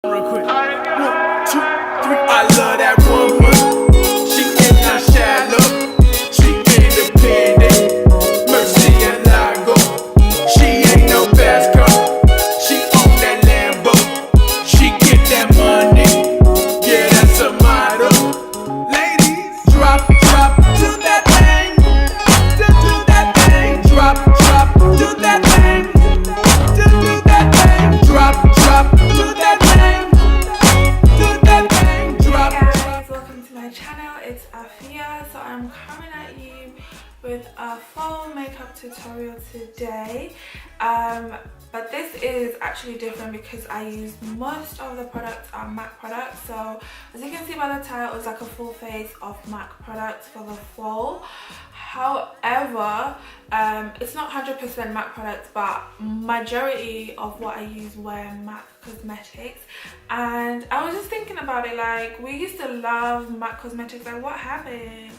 Real quick. 1, 2, 3. I love that woman. She is not shallow. She independent. Mercy and Lago. She ain't no fast car. She own that Lambo. She get that money. Yeah, that's a motto. Ladies, drop, do that thing. Do that thing. Drop, do that thing. Do that thing. Drop, do that thing. Channel, it's Afia. So I'm coming at you with a fall makeup tutorial today, but this is actually different because I use most of the products are MAC products. So as you can see by the title, it's like a full face of MAC products for the fall. However, it's not 100% MAC products, but majority of what I use were MAC cosmetics. And I was just thinking about it, like, we used to love MAC cosmetics, like what happened?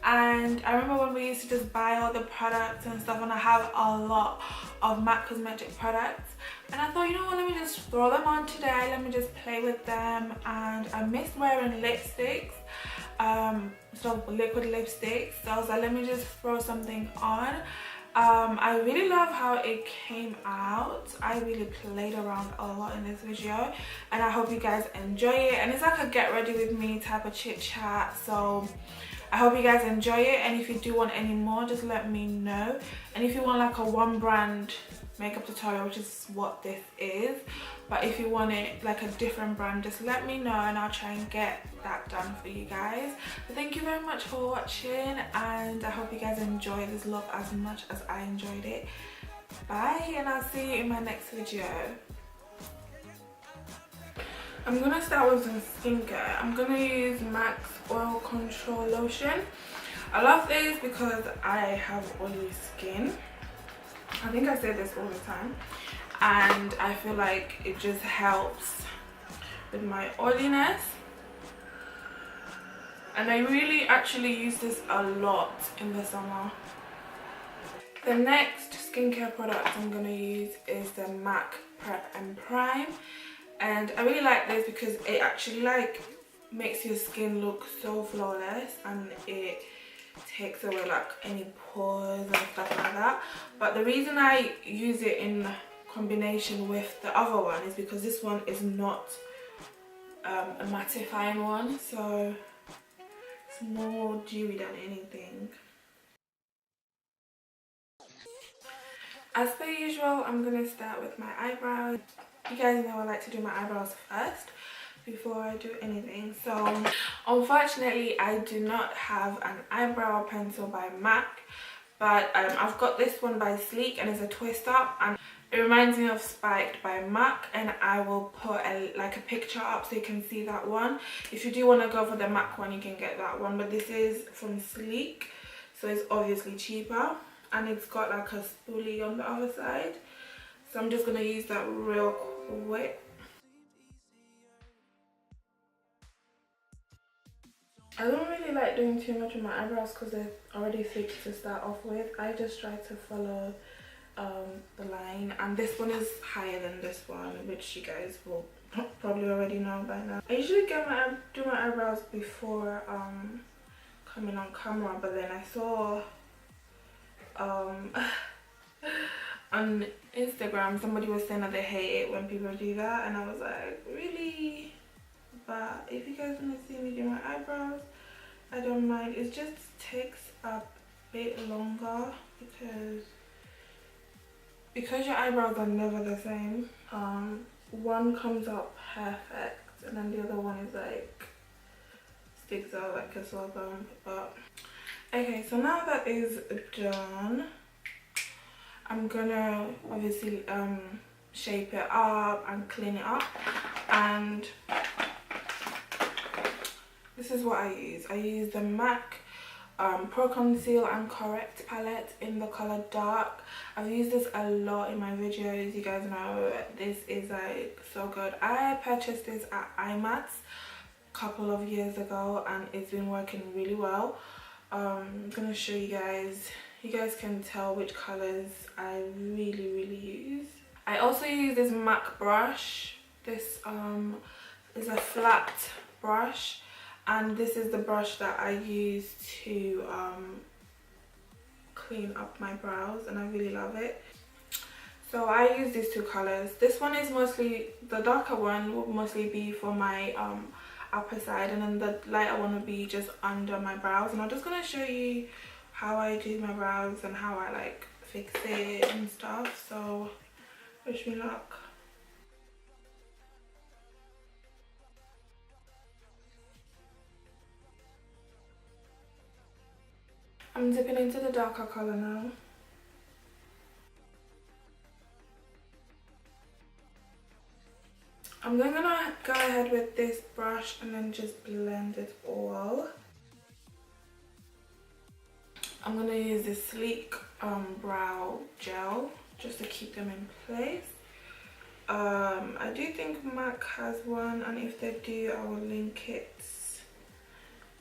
And I remember when we used to just buy all the products and stuff, and I have a lot of MAC cosmetic products, and I thought, you know what, let me just throw them on today, let me just play with them. And I missed wearing lipsticks, so liquid lipsticks, so I was like, let me just throw something on. I really love how it came out. I really played around a lot in this video, and I hope you guys enjoy it. And it's like a get ready with me type of chit chat, so I hope you guys enjoy it. And if you do want any more, just let me know. And if you want like a one brand makeup tutorial, which is what this is, but if you want it like a different brand, just let me know and I'll try and get that done for you guys. So thank you very much for watching, and I hope you guys enjoy this look as much as I enjoyed it. Bye, and I'll see you in my next video. I'm gonna start with some skincare. I'm gonna use MAC's Oil Control Lotion. I love this because I have oily skin. I think I say this all the time, and I feel like it just helps with my oiliness. And I really actually use this a lot in the summer. The next skincare product I'm gonna use is the MAC Prep and Prime. And I really like this because it actually like makes your skin look so flawless, and it takes away like any pores and stuff like that. But the reason I use it in combination with the other one is because this one is not a mattifying one, so it's more dewy than anything. As per usual, I'm gonna start with my eyebrows. You guys know I like to do my eyebrows first before I do anything. So unfortunately I do not have an eyebrow pencil by MAC, but I've got this one by Sleek, and it's a twist up, and it reminds me of Spiked by MAC, and I will put like a picture up so you can see that one. If you do want to go for the MAC one, you can get that one, but this is from Sleek, so it's obviously cheaper, and it's got like a spoolie on the other side. So I'm just gonna use that real quick. I don't really like doing too much with my eyebrows because they're already thick to start off with. I just try to follow the line, and this one is higher than this one, which you guys will probably already know by now. I usually do my eyebrows before coming on camera, but then I saw on Instagram somebody was saying that they hate it when people do that, and I was like, really? But if you guys want to see me do my eyebrows, I don't mind. It just takes a bit longer because your eyebrows are never the same. One comes out perfect, and then the other one is like sticks out like a sore thumb. But okay, so now that is done, I'm gonna obviously shape it up and clean it up. And this is what I use. I use the MAC Pro Conceal and Correct palette in the color Dark. I've used this a lot in my videos. You guys know this is like so good. I purchased this at IMATS a couple of years ago, and it's been working really well. I'm gonna show you guys. You guys can tell which colors I really use. I also use this MAC brush This is a flat brush, and this is the brush that I use to clean up my brows, and I really love it. So I use these two colors. This one is mostly, the darker one will mostly be for my upper side, and then the lighter one will be just under my brows. And I'm just gonna show you how I do my brows and how I like fix it and stuff. So wish me luck. I'm dipping into the darker color now. I'm then gonna go ahead with this brush and then just blend it all. I'm gonna use this sleek brow gel just to keep them in place. I do think MAC has one, and if they do, I will link it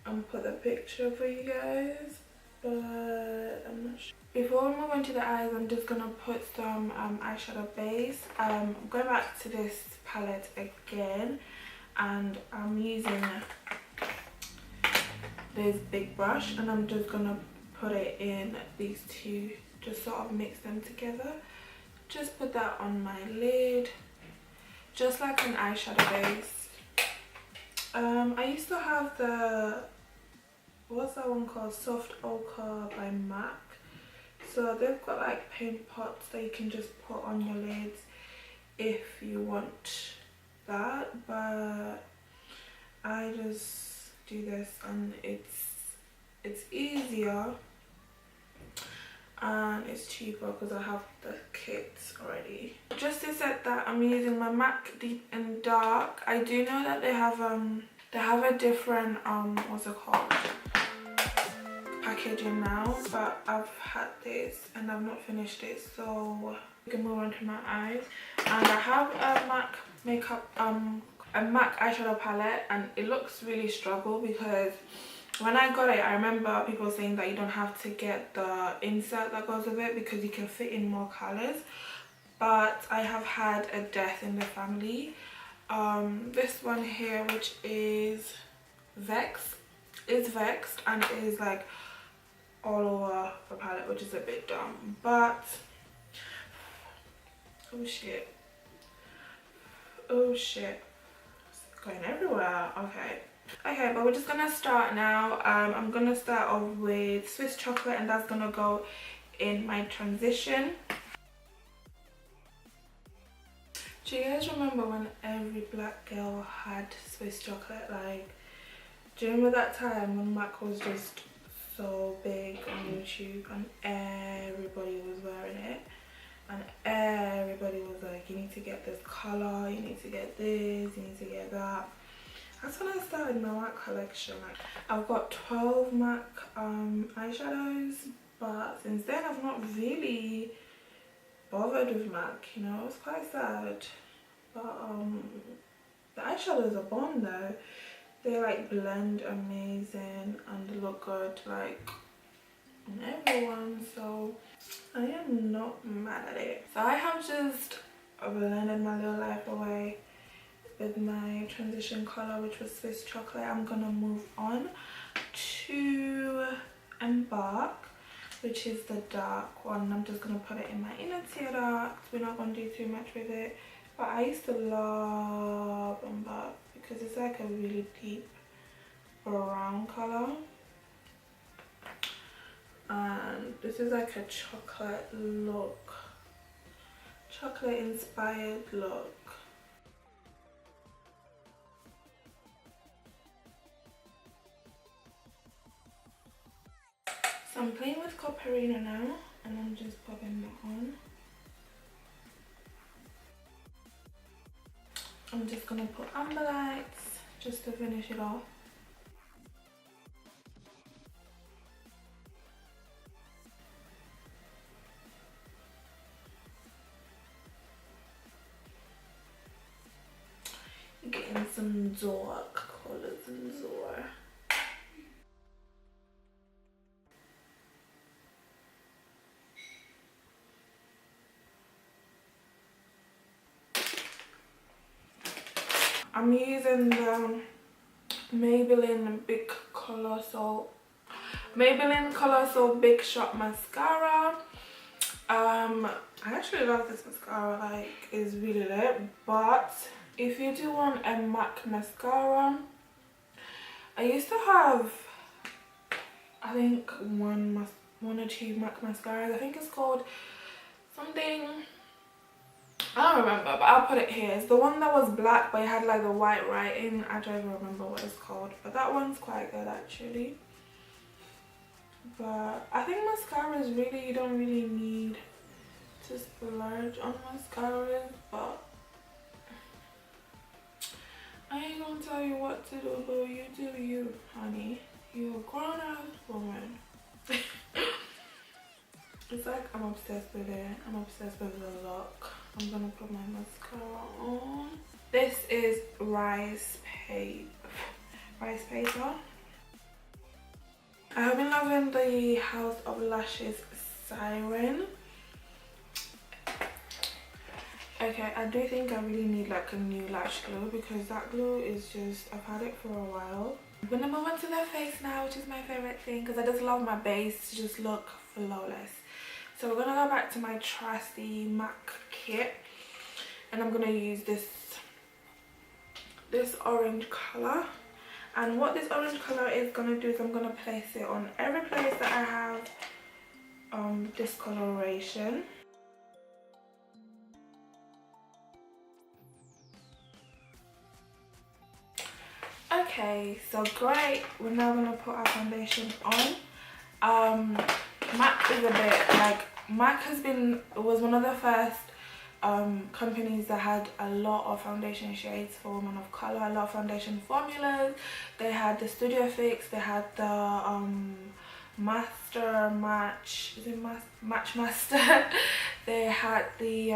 and put the picture for you guys, but I'm not sure. Before we move on to the eyes, I'm just gonna put some eyeshadow base. I'm going back to this palette again, and I'm using this big brush, and I'm just gonna put it in these two, just sort of mix them together. Just put that on my lid, just like an eyeshadow base. I used to have the, what's that one called, Soft Ochre by MAC. So they've got like paint pots that you can just put on your lids if you want that, but I just do this, and it's easier and it's cheaper because I have the kits already. Just to set that, I'm using my MAC Deep and Dark. I do know that they have a different what's it called, packaging now, but I've had this and I've not finished it, so we can move on to my eyes. And I have a MAC makeup a MAC eyeshadow palette, and it looks really struggle because when I got it, I remember people saying that you don't have to get the insert that goes with it because you can fit in more colors, but I have had a death in the family. This one here, which is Vexed, and it is like all over the palette, which is a bit dumb, but oh shit, it's going everywhere. Okay, but we're just gonna start now. I'm gonna start off with Swiss chocolate, and that's gonna go in my transition. Do you guys remember when every black girl had Swiss chocolate? Like, do you remember that time when MAC was just so big on YouTube and everybody was wearing it, and everybody was like, you need to get this color, you need to get this, you need to get that. That's when I started my MAC collection. I've got 12 MAC eyeshadows, but since then I've not really bothered with MAC, you know. It's quite sad, but the eyeshadows are bomb though. They like blend amazing and look good like on everyone, so I am not mad at it. So I have just blended my little life away with my transition color, which was Swiss chocolate. I'm gonna move on to Embark, which is the dark one. I'm just gonna put it in my inner tear duct. We're not gonna do too much with it, but I used to love Embark because it's like a really deep brown color, and this is like a chocolate look, chocolate inspired look. So I'm playing with Copperina now, and I'm just popping that on. I'm just gonna put amber lights just to finish it off. Getting some dark colors in Zor. I'm using the Maybelline Collosal Big Shot Mascara. I actually love this mascara, like it's really lit. But if you do want a MAC mascara, I used to have, I think one or two MAC mascaras. I think it's called something, I don't remember, but I'll put it here. It's the one that was black but it had like the white writing. I don't even remember what it's called, but that one's quite good actually. But I think mascaras really, you don't really need to splurge on mascaras, but I ain't gonna tell you what to do, but you do you, honey. You're a grown-ass woman. It's like I'm obsessed with it. I'm obsessed with the look. I'm gonna put my mascara on. This is Ricepaper. I have been loving the House of Lashes Siren. Okay, I do think I really need like a new lash glue because that glue is just, I've had it for a while. I'm gonna move on to the face now, which is my favorite thing because I just love my base to just look flawless. So we're gonna go back to my trusty MAC kit, and I'm gonna use this orange color. And what this orange color is gonna do is I'm gonna place it on every place that I have discoloration. Okay, so great. We're now gonna put our foundation on. MAC is a bit like, MAC was one of the first companies that had a lot of foundation shades for women of color, a lot of foundation formulas. They had the Studio Fix, they had the Matchmaster, they had the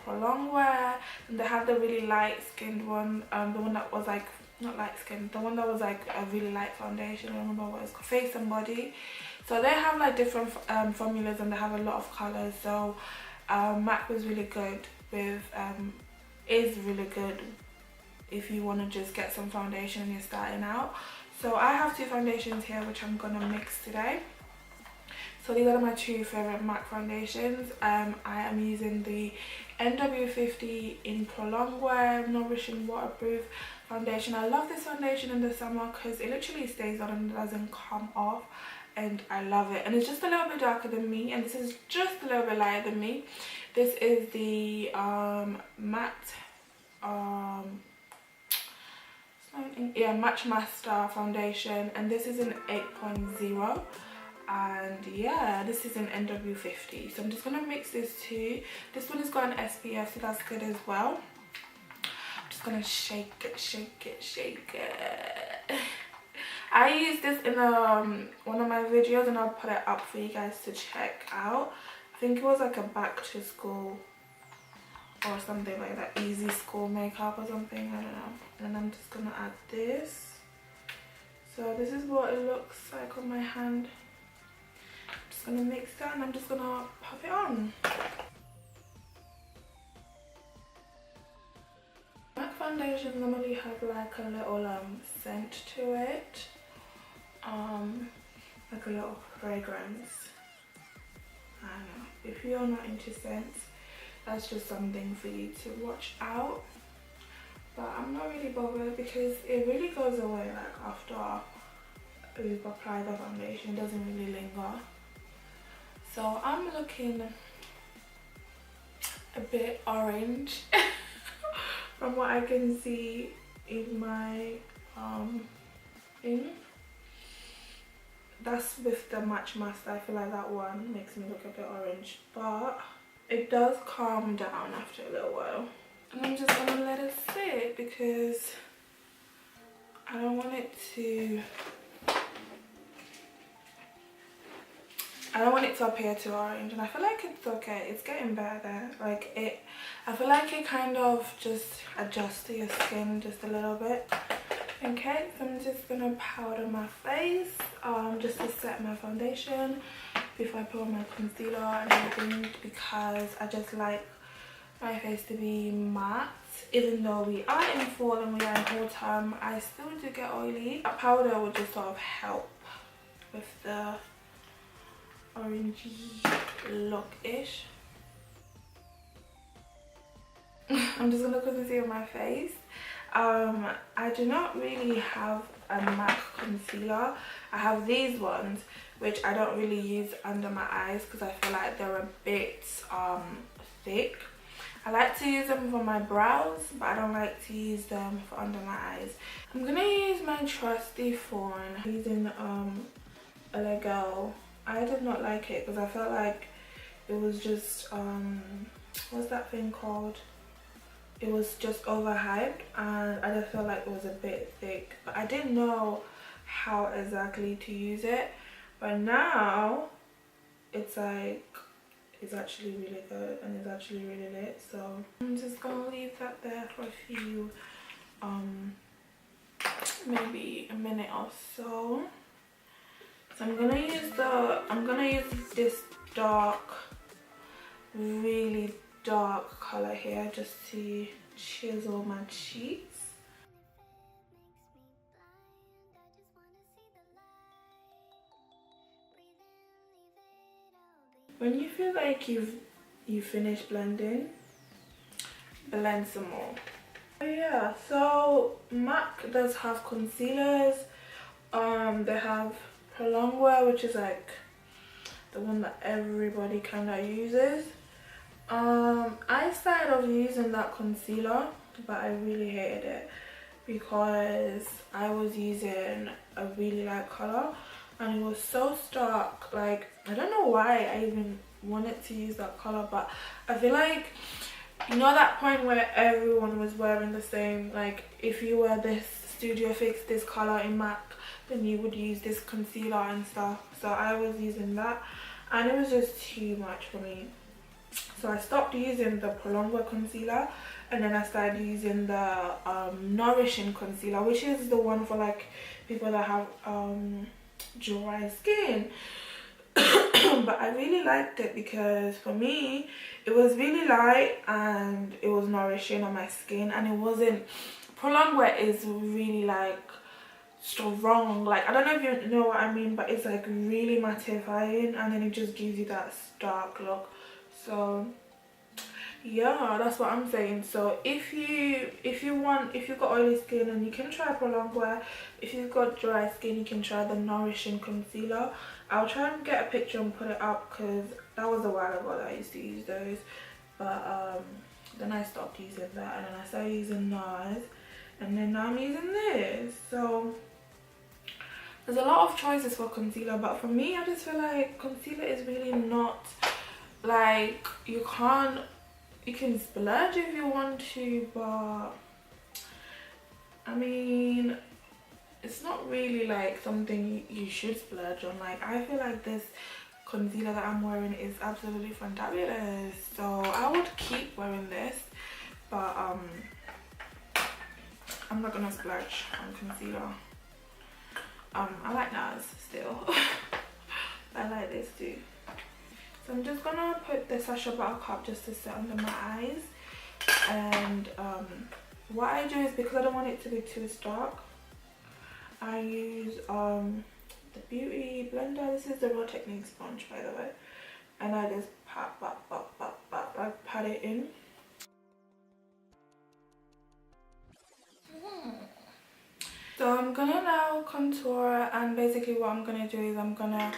Prolongwear, and they had the really light skinned one, the one that was like, not light skinned, the one that was like a really light foundation. I don't remember what it's called, Face and Body. So they have like different formulas, and they have a lot of colors. So MAC was really good with, is really good if you want to just get some foundation and you're starting out. So I have two foundations here which I'm gonna mix today. So these are my two favorite MAC foundations. I am using the NW50 in Prolongwear Nourishing Waterproof foundation. I love this foundation in the summer because it literally stays on and doesn't come off, and I love it. And it's just a little bit darker than me, and this is just a little bit lighter than me. This is the Matchmaster foundation, and this is an 8.0. And yeah, this is an NW50. So I'm just gonna mix this two. This one has got an SPF, so that's good as well. I'm just gonna shake it, shake it, shake it. I used this in one of my videos, and I'll put it up for you guys to check out. I think it was like a back to school or something like that, easy school makeup or something, I don't know. And I'm just gonna add this. So this is what it looks like on my hand. I'm just gonna mix that, and I'm just gonna pop it on. MAC foundations normally have like a little scent to it, like a little fragrance. I don't know, if you're not into scents, that's just something for you to watch out. But I'm not really bothered because it really goes away like after we've applied the foundation. It doesn't really linger. So I'm looking a bit orange from what I can see in my thing. That's with the Matchmaster. I feel like that one makes me look a bit orange, but it does calm down after a little while. And I'm just gonna let it sit because I don't want it to appear too orange, and I feel like it's okay. It's getting better there. Like I feel like it kind of just adjusts to your skin just a little bit. Okay, so I'm just gonna powder my face just to set my foundation before I put on my concealer and everything, because I just like my face to be matte. even though we are in fall and we are in autumn, I still do get oily. That powder will just sort of help with the orangey look-ish. I'm just gonna conceal my face. I do not really have a MAC concealer. I have these ones which I don't really use under my eyes because I feel like they're a bit thick. I like to use them for my brows, but I don't like to use them for under my eyes. I'm gonna use my trusty Fawn. I'm using a Legel. I did not like it because I felt like it was just what's that thing called? It was just overhyped, and I just felt like it was a bit thick, but I didn't know how exactly to use it. But now it's like, it's actually really good and it's actually really lit. So I'm just gonna leave that there for a few maybe a minute or so. So I'm gonna use this dark, really dark color here just to chisel my cheeks. When you feel like you finished blending, blend some more. Yeah, so MAC does have concealers. They have Prolongwear, which is like the one that everybody kind of uses. I started off using that concealer, but I really hated it because I was using a really light color and it was so stark. Like, I don't know why I even wanted to use that color, but I feel like, you know, that point where everyone was wearing the same, like if you wear this Studio Fix, this color in MAC, then you would use this concealer and stuff. So I was using that and it was just too much for me. So I stopped using the Prolongwear concealer and then I started using the Nourishing concealer, which is the one for like people that have dry skin. But I really liked it because for me it was really light and it was nourishing on my skin, and it wasn't, Prolongwear is really like strong, like I don't know if you know what I mean, but it's like really mattifying and then it just gives you that stark look. So yeah, that's what I'm saying. So if you've got oily skin, and you can try Prolongwear. If you've got dry skin, you can try the Nourishing concealer. I'll try and get a picture and put it up because that was a while ago that I used to use those, but then I stopped using that and then I started using NARS, and then now I'm using this. So there's a lot of choices for concealer, but for me I just feel like concealer is really not like, you can splurge if you want to, but I mean, it's not really like something you should splurge on. Like, I feel like this concealer that I'm wearing is absolutely fantabulous, so I would keep wearing this, but I'm not gonna splurge on concealer. I like NARS still. I like this too. So I'm just gonna put the Sasha Buttercup just to set under my eyes, and what I do is, because I don't want it to be too stark, I use the Beauty Blender. This is the Raw Technique sponge, by the way, and I just pat it in. So I'm gonna now contour, and basically what I'm gonna do is I'm gonna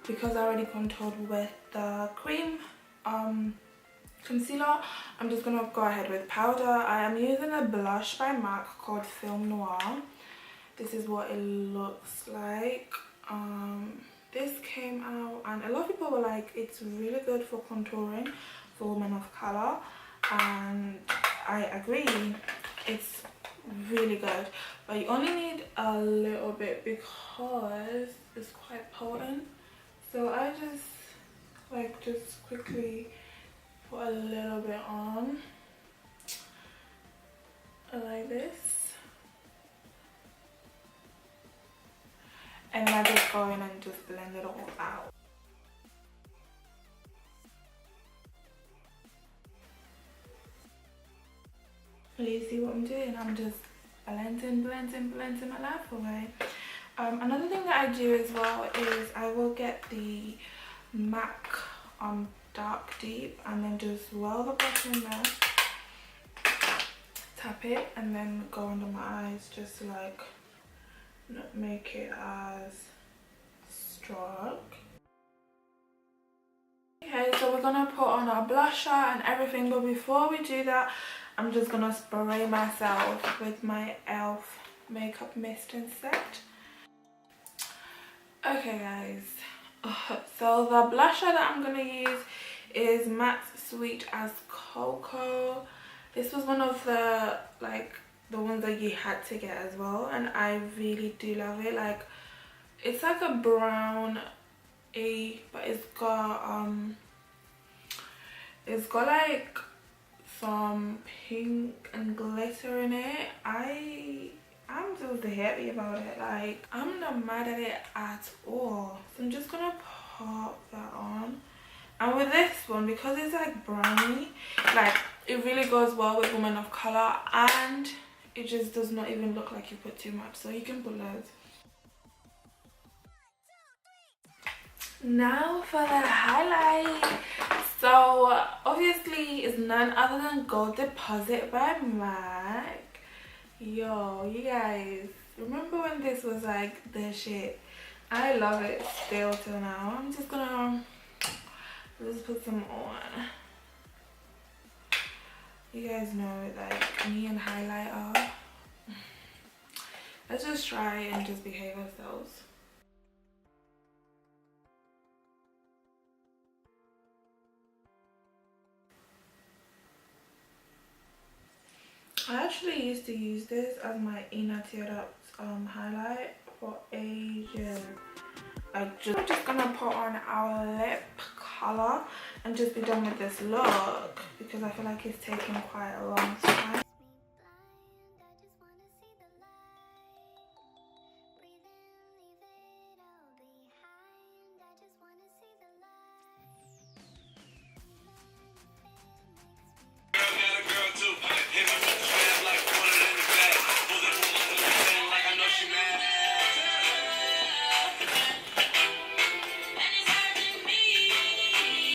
because I already contoured with the cream concealer, I'm just gonna go ahead with powder. I am using a blush by MAC called Film Noir. This is what it looks like. This came out and a lot of people were like, it's really good for contouring for women of color, and I agree, it's really good, but you only need a little bit because it's quite potent. So I just quickly put a little bit on like this, and I just go in and just blend it all out. you see what I'm doing? I'm just blending my life away. Another thing that I do as well is I will get the MAC Dark Deep and then just swirl the bottom there, tap it, and then go under my eyes just to like not make it as strong. Okay, so we're gonna put on our blusher and everything, but before we do that, I'm just gonna spray myself with my e.l.f. makeup mist and set. Okay guys, so the blusher that I'm gonna use is Matt's Sweet as Cocoa. This was one of the ones that you had to get as well, and I really do love it. Like, it's like a brown but it's got like some pink and glitter in it. I'm just happy about it. Like, I'm not mad at it at all. So I'm just gonna pop that on. And with this one, because it's like browny, like it really goes well with women of color, and it just does not even look like you put too much, so you can put loads. Now for the highlight. So obviously it's none other than Gold Deposit by MAC. Yo, you guys, remember when this was like the shit? I love it still till now. I'm just gonna put some on. You guys know like me and highlighter. Let's just try and just behave ourselves. I actually used to use this as my inner teared up highlight for ages. I'm just gonna put on our lip color and just be done with this look, because I feel like it's taking quite a long time.